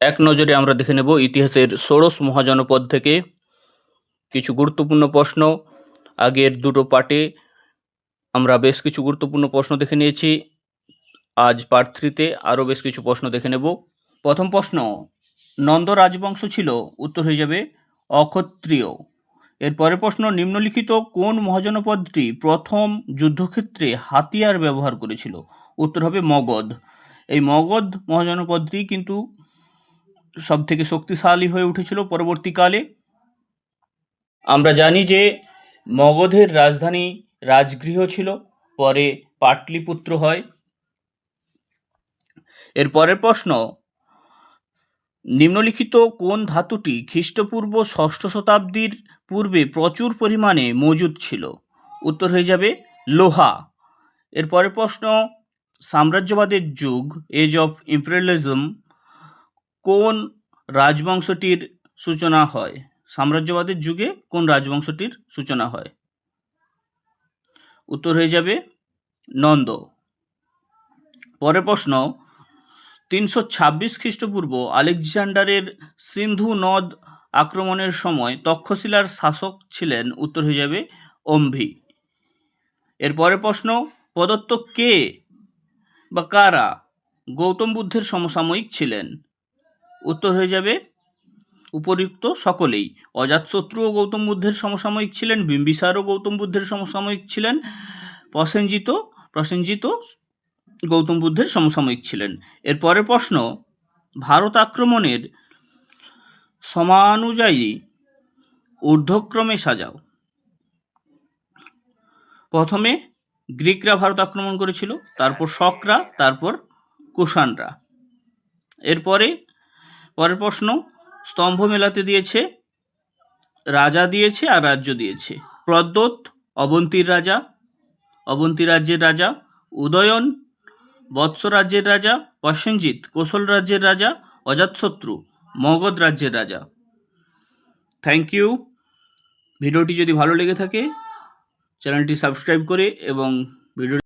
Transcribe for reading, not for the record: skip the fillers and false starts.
এক নজরে আমরা দেখে নেব ইতিহাসের ষোড়শ মহাজনপদ থেকে কিছু গুরুত্বপূর্ণ প্রশ্ন। আগের দুটো পার্টে আমরা বেশ কিছু গুরুত্বপূর্ণ প্রশ্ন দেখে নিয়েছি। আজ পার্ট 3-তে আরও বেশ কিছু প্রশ্ন দেখে নেব। প্রথম প্রশ্ন, নন্দ রাজবংশ ছিল? উত্তর হয়ে যাবে অক্ষত্রিয়। এর পরের প্রশ্ন, নিম্নলিখিত কোন মহাজনপদটি প্রথম যুদ্ধক্ষেত্রে হাতিয়ার ব্যবহার করেছিল? উত্তর হবে মগধ। এই মগধ মহাজনপদটি কিন্তু সব থেকে শক্তিশালী হয়ে উঠেছিল পরবর্তীকালে। আমরা জানি যে মগধের রাজধানী রাজগৃহ ছিল, পরে পাটলিপুত্র হয়। এর পরের প্রশ্ন, নিম্নলিখিত কোন ধাতুটি খ্রিস্টপূর্ব 6ষ্ঠ শতাব্দীর পূর্বে প্রচুর পরিমাণে মজুদ ছিল? উত্তর হয়ে যাবে লোহা। এর পরের প্রশ্ন, সাম্রাজ্যবাদের যুগ, এজ অফ ইম্পেরিয়ালিজম, কোন রাজবংশটির সূচনা হয়? সাম্রাজ্যবাদের যুগে কোন রাজবংশটির সূচনা হয়? উত্তর হয়ে যাবে নন্দ। পরের প্রশ্ন, 326 খ্রিস্টপূর্ব আলেকজান্ডারের সিন্ধু নদ আক্রমণের সময় তক্ষশিলার শাসক ছিলেন? উত্তর হয়ে যাবে অম্ভি। এর পরের প্রশ্ন, প্রদত্ত কে বা কারা গৌতম বুদ্ধের সমসাময়িক ছিলেন? উত্তর হয়ে যাবে উপরিউক্ত সকলেই। অজাতশত্রুও গৌতম বুদ্ধের সমসাময়িক ছিলেন, বিম্বিসারও গৌতম বুদ্ধের সমসাময়িক ছিলেন, প্রসেনজিৎ গৌতম বুদ্ধের সমসাময়িক ছিলেন। এর পরের প্রশ্ন, ভারত আক্রমণের সমানুযায়ী ঊর্ধ্বক্রমে সাজাও। প্রথমে গ্রিকরা ভারত আক্রমণ করেছিল, তারপর শকরা, তারপর কুষাণরা। পরের প্রশ্ন, স্তম্ভ মেলাতে দিয়েছে, রাজা দিয়েছে আর রাজ্য দিয়েছে। প্রদ্যোৎ অবন্তীর রাজ্যের রাজা, উদয়ন বৎস রাজ্যের রাজা, প্রসেনজিৎ কোশল রাজ্যের রাজা, অজাতশত্রু মগধ রাজ্যের রাজা। Thank you. ভিডিওটি যদি ভালো লেগে থাকে চ্যানেলটি সাবস্ক্রাইব করে এবং ভিডিও